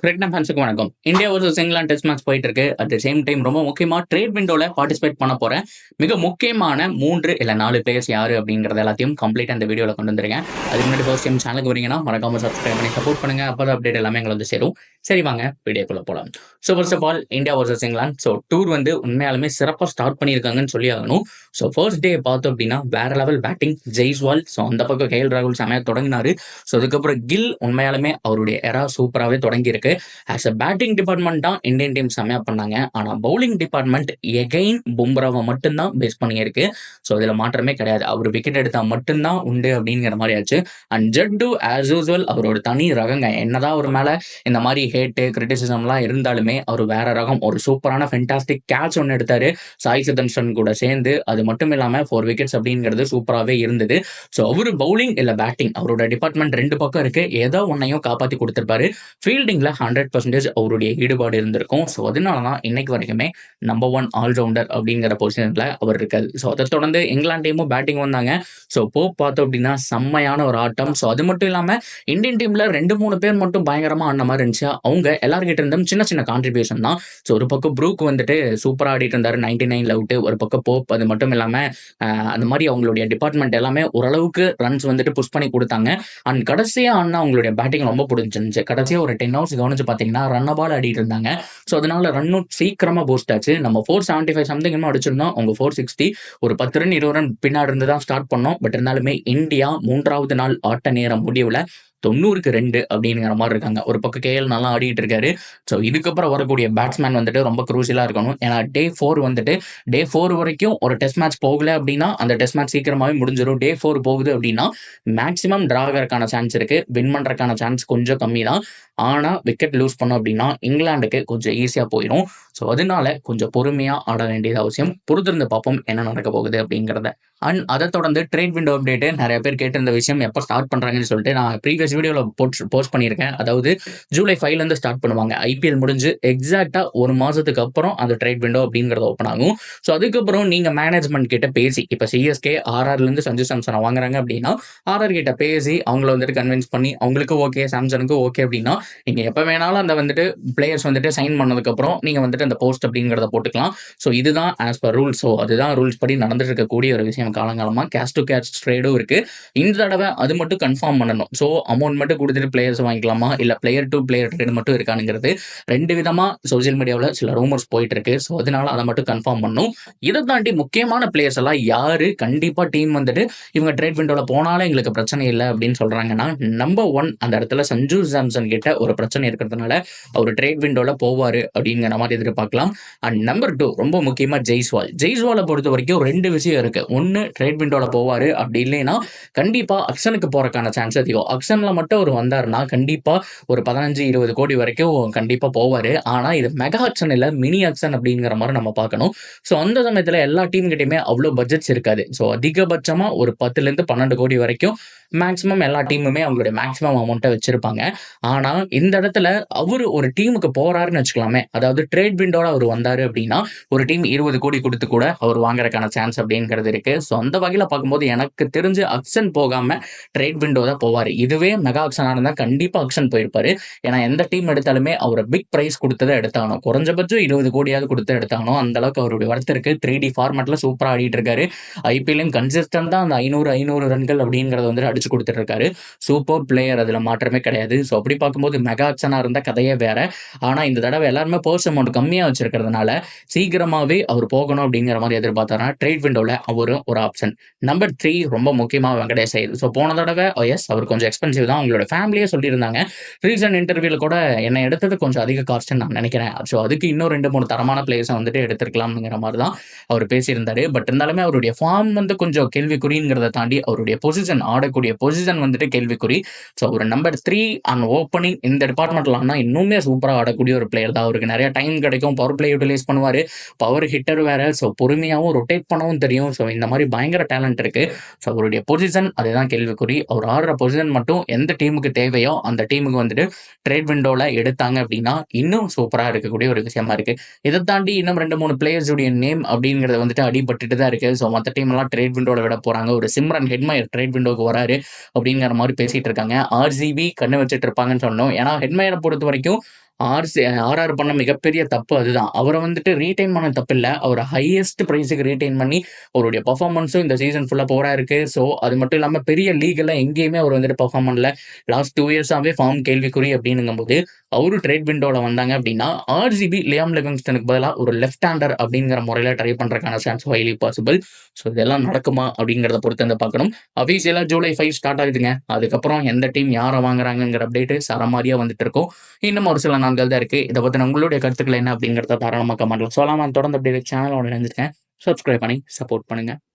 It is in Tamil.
கிரிக்கெட் ஃபேன்ஸுக்கு வணக்கம். India versus England test match போயிட்டு இருக்கு. அட் த சேம் டைம் ரொம்ப முக்கியமா ட்ரேட் விண்டோல பார்ட்டிசிபேட் பண்ண போற மிக முக்கியமான 3 இல்ல 4 பிளேயர்ஸ் யாரு அப்படிங்கறது எல்லாத்தையும் கம்ப்ளீட்டா இந்த வீடியோல கொண்டு வந்திருக்கேன். அதுக்கு முன்னாடி ஃபர்ஸ்ட் டைம் சேனலுக்கு வரீங்கன்னா மறக்காம சப்ஸ்கிரைப் பண்ணி சப்போர்ட் பண்ணுங்க. அப்பதான் அப்டேட் எல்லாமே எங்களை வந்து சேரும். சரி வாங்க வீடியோக்குள்ள போலாம். So first of all India versus England. So tour வந்து உண்மையாலுமே சிறப்பாக ஸ்டார்ட் பண்ணியிருக்காங்கன்னு சொல்லி ஆகணும். ஸோ ஃபர்ஸ்ட் டே பார்த்தோம் அப்படின்னா வேற லெவல் பேட்டிங் ஜெய்ஸ்வால். ஸோ அந்த பக்கம் கேஎல் ராகுல் செமையா தொடங்கினாரு. ஸோ அதுக்கப்புறம் கில் உண்மையாலுமே அவருடைய எரா சூப்பராகவே தொடங்கி இருக்கு. ஆஸ் அ பேட்டிங் டிபார்ட்மெண்ட் தான் இந்தியன் டீம் செமையா பண்ணாங்க. ஆனா பவுலிங் டிபார்ட்மெண்ட் எகைன் பும்ராவை மட்டும்தான் பேஸ் பண்ணியிருக்கு. ஸோ இதுல மாற்றமே கிடையாது. அவர் விக்கெட் எடுத்தா மட்டும்தான் உண்டு அப்படிங்கிற மாதிரி ஆச்சு. அண்ட் ஜட்டு ஆஸ் யூஸ்வல் அவரோட தனி ரகங்க. என்னதான் ஒரு மேல இந்த மாதிரி ஹேட்டு கிரிட்டிசிசம்லாம் இருந்தாலுமே அவர் வேற ரகம். ஒரு சூப்பரான ஃபென்டாஸ்டிக் கேட்ச் ஒன்று எடுத்தாரு சாய் சுதர்ஷன் கூட சேர்ந்து. அது மட்டும் இல்லாம 4 விக்கெட்ஸ் அப்படிங்கிறது சூப்பராகவே இருந்தது. ஸோ அவரு பவுலிங் இல்ல பேட்டிங் அவரோட டிபார்ட்மெண்ட் ரெண்டு பக்கம் இருக்கு. ஏதோ ஒன்னையும் காப்பாற்றி கொடுத்திருப்பாரு. ஃபீல்டிங்ல 100% அவருடைய ஈடுபாடு இருந்திருக்கும். ஸோ அதனாலதான் இன்னைக்கு வரைக்குமே நம்பர் 1 ஆல்ரவுண்டர் அப்படிங்கிற பொசிஷன்ல அவர் இருக்காது. ஸோ அதை தொடர்ந்து இங்கிலாந்து டீமும் பேட்டிங் வந்தாங்க. ஸோ பார்த்தோம் அப்படின்னா செம்மையான ஒரு ஆட்டம். ஸோ அது மட்டும் இல்லாம இந்தியன் டீம்ல 2-3 பேர் மட்டும் பயங்கரமா ஆடின மாதிரி இருந்துச்சு. அவங்க எல்லாருக்கிட்ட இருந்தும் சின்ன சின்ன கான்ட்ரிபியூஷன் தான். ஸோ ஒரு பக்கம் ப்ரூக் வந்துட்டு சூப்பரா ஆடிட்டு இருந்தாரு 99 அவுட். ஒரு பக்கம் போப். அது மட்டும் இல்லாம அந்த மாதிரி அவங்களுடைய டிபார்ட்மெண்ட் எல்லாமே ஓரளவுக்கு ரன்ஸ் வந்துட்டு புஷ் பண்ணி கொடுத்தாங்க. அண்ட் கடைசியா ஆனா அவங்களுடைய பேட்டிங் ரொம்ப பிடிச்சிருந்துச்சு. கடைசியா ஒரு 10 ஹவர்ஸ் கவனிச்சு பாத்தீங்கன்னா ரன் பால் ஆடிட்டு இருந்தாங்க. ஸோ அதனால ரன் அவுட் சீக்கிரமா பூஸ்ட் ஆச்சு. நம்ம 475 சம்திங் அடிச்சிருந்தோம். அவங்க 460. ஒரு 10 ரன் 20 ரன் பின்னாடி இருந்து தான் ஸ்டார்ட் பண்ணோம். பட் இருந்தாலுமே இந்தியா 3வது நாள் ஆட்ட நேரம் முடிவுல 90க்கு 2 அப்படிங்கிற மாதிரி இருக்காங்க. ஒரு பக்கம் கேஎல் நல்லா ஆடிட்டு இருக்காரு. ஸோ இதுக்கப்புறம் வரக்கூடிய பேட்ஸ்மேன் வந்துட்டு ரொம்ப குரூசியலா இருக்கணும். ஏன்னா டே 4 வரைக்கும் ஒரு டெஸ்ட் மேட்ச் போகல அப்படின்னா அந்த டெஸ்ட் மேட்ச் சீக்கிரமாவே முடிஞ்சிடும். டே 4 போகுது அப்படின்னா மேக்ஸிமம் டிராகருக்கான சான்ஸ் இருக்கு. வின் பண்றதுக்கான சான்ஸ் கொஞ்சம் கம்மி தான். ஆனா விக்கெட் லூஸ் பண்ணோம் அப்படின்னா இங்கிலாந்துக்கு கொஞ்சம் ஈஸியா போயிடும். ஸோ அதனால கொஞ்சம் பொறுமையா ஆட வேண்டியது அவசியம். பொறுத்திருந்து பார்ப்போம் என்ன நடக்க போகுது அப்படிங்கிறத. அண்ட் அதை தொடர்ந்து ட்ரேட் விண்டோ அப்டேட் நிறைய பேர் கேட்டிருந்த விஷயம் எப்போ ஸ்டார்ட் பண்றாங்கன்னு சொல்லிட்டு நான் ப்ரீவியஸ் வீடியோவில் போஸ்ட் பண்ணியிருக்கேன். அதாவது ஜூலை 5லேருந்து ஸ்டார்ட் பண்ணுவாங்க. ஐபிஎல் முடிஞ்சு எக்ஸாக்டா ஒரு மாசத்துக்கு அப்புறம் அந்த ட்ரேட் விண்டோ அப்படிங்கிறது ஓப்பன் ஆகும். ஸோ அதுக்கப்புறம் நீங்க மேனேஜ்மெண்ட் கிட்ட பேசி இப்போ சிஎஸ்கே ஆர்ஆர்லேருந்து சஞ்சு சாம்சனை வாங்குறாங்க அப்படின்னா ஆர்ஆர் கிட்ட பேசி அவங்கள வந்துட்டு கன்வின்ஸ் பண்ணி அவங்களுக்கு ஓகே சாம்சனுக்கு ஓகே அப்படின்னா நீங்க எப்ப வேணாலும் அந்த வந்துட்டு பிளேயர்ஸ் வந்துட்டு சைன் பண்ணதுக்கு அப்புறம் நீங்க வந்துட்டு அந்த போஸ்ட் அப்படிங்கிறத போட்டுக்கலாம். ஸோ இதுதான் ஆஸ் பர் ரூல்ஸ். ஸோ அதுதான் ரூல்ஸ் படி நடந்துட்டு இருக்கக்கூடிய ஒரு விஷயம். காலங்காலமா கேஷ் டு கேஷ் ட்ரேடும் இருக்கு. இந்த தடவை அது மட்டும் கன்ஃபார்ம் பண்ணணும். ஸோ அமௌண்ட் மட்டும் கொடுத்துட்டு பிளேயர்ஸ் வாங்கிக்கலாமா இல்ல பிளேயர் டு பிளேயர் ட்ரேட் மட்டும் இருக்கானுங்கிறது 2 விதமா சோசியல் மீடியாவில் சில ரூமர்ஸ் போயிட்டு இருக்கு. ஸோ அதனால அதை மட்டும் கன்ஃபார்ம் பண்ணும். இதை தாண்டி முக்கியமான பிளேயர்ஸ் எல்லாம் யாரு கண்டிப்பா டீம் வந்துட்டு இவங்க ட்ரேட் விண்டோல போனாலும் எங்களுக்கு பிரச்சனை இல்லை அப்படின்னு சொல்றாங்கன்னா நம்பர் 1 அந்த இடத்துல சஞ்சு சாம்சன் கிட்ட ஒரு பிரச்சனை இருக்கிறதுனால அவர் ட்ரேட் விண்டோல போவாரு அப்படிங்கிற மாதிரி எதிர்பார்க்கலாம். அண்ட் நம்பர் 2 ரொம்ப முக்கியமா ஜெய்ஸ்வாலை பொறுத்த வரைக்கும் 2 விஷயம் இருக்கு. ஒன்னு ட்ரேட் விண்டோல போவாரு, அப்படி இல்லைன்னா கண்டிப்பா அக்ஷனுக்கு போறதுக்கான சான்ஸ் அதிகம். அக்ஷன்ல மட்டும் அவர் வந்தாருன்னா கண்டிப்பா ஒரு 15-20 கோடி வரைக்கும் கண்டிப்பா போவாரு. ஆனா இது மெகா அக்ஷன் இல்ல மினி அக்ஷன் அப்படிங்கிற மாதிரி நம்ம பார்க்கணும். ஸோ அந்த சமயத்துல எல்லா டீம் கிட்டயுமே அவ்வளவு பட்ஜெட்ஸ் இருக்காது. ஸோ அதிகபட்சமா ஒரு 10 12 கோடி வரைக்கும் மேக்ஸிமம் எல்லா டீமுமே அவங்களுடைய மேக்ஸிமம் அமௌண்ட்டை வச்சிருப்பாங்க. ஆனா இந்த இடத்துல அவரு ஒரு டீமுக்கு போறாருன்னு வச்சுக்கலாமே. அதாவது ட்ரேட் விண்டோல அவர் வந்தாரு அப்படின்னா ஒரு டீம் 20 கோடி கொடுத்து கூட அவர் வாங்குறதுக்கான சான்ஸ் அப்படிங்கிறது இருக்கு. ஸோ அந்த வகையில பார்க்கும்போது எனக்கு தெரிஞ்சு அக்ஷன் போகாம ட்ரேட் விண்டோ தான் போவாரு. இதுவே மெகா அக்ஷனா இருந்தா கண்டிப்பா அக்ஷன் போயிருப்பாரு. ஏன்னா எந்த டீம் எடுத்தாலுமே அவர் பிக் பிரைஸ் கொடுத்ததை எடுத்தாகணும். குறைஞ்சபட்சம் 20 கோடியாவது கொடுத்து எடுத்தாகணும். அந்த அளவுக்கு அவருடைய ஒர்த் இருக்கு. 3D ஃபார்மேட்ல சூப்பரா ஆடிட்டு இருக்காரு. ஐபிஎல்லையும் கன்சிஸ்டன்டா அந்த 500 ரன்கள் அப்படிங்கறத வந்து அடிச்சு கொடுத்துட்டு இருக்காரு. சூப்பர் பிளேயர், அதுல மாற்றமே கிடையாது. ஸோ அப்படி பார்க்கும்போது மெகா அக்ஷனா இருந்த கதையே வேற. ஆனா இந்த தடவை எல்லாருமே பர்ஸ் அமௌண்ட் கம்மியா வச்சிருக்கிறதுனால சீக்கிரமாவே அவர் போகணும் அப்படிங்கிற மாதிரி எதிர்பார்த்தாரா ட்ரேட் விண்டோல அவரும் ஒரு ஆப்ஷன். நம்பர் 3 ரொம்ப முக்கியமா வெங்கடேஷ் ஐயர். ஸோ போன தடவை எஸ் அவர் கொஞ்சம் எக்ஸ்பென்சிவ் தான். அவங்களோட ஃபேமிலியே சொல்லியிருந்தாங்க. ரீசன்ட் இன்டர்வியூல கூட என்னை எடுத்தது கொஞ்சம் அதிக காஸ்ட்னு நான் நினைக்கிறேன். ஸோ அதுக்கு இன்னும் 2-3 தரமான பிளேயர்ஸை வந்துட்டு எடுத்திருக்கலாம்ங்கிற மாதிரி தான் அவர் பேசியிருந்தாரு. பட் இருந்தாலுமே அவருடைய ஃபார்ம் வந்து கொஞ்சம் கேள்விக்குறிங்கிறத தாண்டி அவருடைய பொசிஷன் ஆடக்கூடிய பொசிஷன் வந்துட்டு கேள்விக்குறி. ஸோ ஒரு நம்பர் 3 அண்ட் ஓப்பனிங் இந்த டிபார்ட்மெண்ட்ல ஆனால் இன்னுமே சூப்பராக ஆடக்கூடிய ஒரு பிளேயர் தான். அவருக்கு நிறைய டைம் கிடைக்கும். பவர் பிளே யூட்டிலைஸ் பண்ணுவார். பவர் ஹிட்டர் வேற. ஸோ பொறுமையாகவும் ரொட்டேட் பண்ணவும் தெரியும். ஸோ இந்த மாதிரி பயங்கர டேலண்ட் இருக்கு. ஸோ அவருடைய பொசிஷன் அதுதான் கேள்விக்குறி. அவர் ஆடுற பொசிஷன் மட்டும் எந்த டீமுக்கு தேவையோ அந்த டீமுக்கு வந்துட்டு ட்ரேட் விண்டோல எடுத்தாங்க அப்படின்னா இன்னும் சூப்பராக இருக்கக்கூடிய ஒரு விஷயமா இருக்கு. இதை தாண்டி இன்னும் 2-3 பிளேயர்ஸுடைய நேம் அப்படிங்கிறத வந்துட்டு அடிபட்டுட்டு தான் இருக்கு. ஸோ மற்ற டீம் எல்லாம் ட்ரேட் விண்டோல விட போறாங்க. ஒரு சிம்ரன் ஹெட்மயர் ட்ரேட் விண்டோக்கு வராரு அப்படிங்கிற மாதிரி பேசிட்டு இருக்காங்க. ஆர்சிபி கண்ணு வச்சுட்டு இருப்பாங்கன்னு சொன்னோம். ஏன்னா ஹெட்மயரை பொறுத்த வரைக்கும் ஆர்ஆர் பண்ண மிகப்பெரிய தப்பு அதுதான். அவர வந்துட்டு ரீட்டெயின் பண்ண தப்பில்ல. அவர ஹையஸ்ட் பிரைஸ்க்கு ரீட்டெயின் பண்ணி, அவருடைய பெர்ஃபார்மன்ஸும் இந்த சீசன் ஃபுல்லா புவரா இருக்கு. ஸோ, அது மட்டும் இல்லாம பெரிய லீக்ல எங்கேயுமே அவர் வந்துட்டு பெர்ஃபார்ம் பண்ணல. லாஸ்ட் 2 இயர்ஸாவே ஃபார்ம் கேள்விக்குறி அப்படின்னுங்கும்போது, அவரு ட்ரேட் விண்டோல வந்தாங்க அப்படின்னா, ஆர்சிபி லியாம் லிவிங்ஸ்டனுக்கு பதிலா ஒரு லெஃப்ட் ஹேண்டர் அப்படிங்கிற முறையில ட்ரை பண்றதுக்கான சான்ஸ் ஹைலி பாசிபிள். ஸோ, இதெல்லாம் நடக்குமா அப்படிங்கிறத பொறுத்து வந்து பார்க்கணும். அஃபீஷியலா ஜூலை 5 ஸ்டார்ட் ஆகுதுங்க. அதுக்கப்புறம் எந்த டீம் யார வாங்குறாங்கங்கிற அப்டேட் சரமாரியா வந்துட்டு இருக்கும். இன்னும் ஒரு சில நாட்கள் தான் இருக்கு. இத பத்தின உங்களுடைய கருத்துக்கள் என்ன அப்படிங்கிறத தாராளமா கமெண்ட்ல சொல்லலாம். தொடர்ந்து அப்படியே சேனலோட இணைஞ்சிருக்கேன். சப்ஸ்கிரைப் பண்ணி சப்போர்ட் பண்ணுங்க.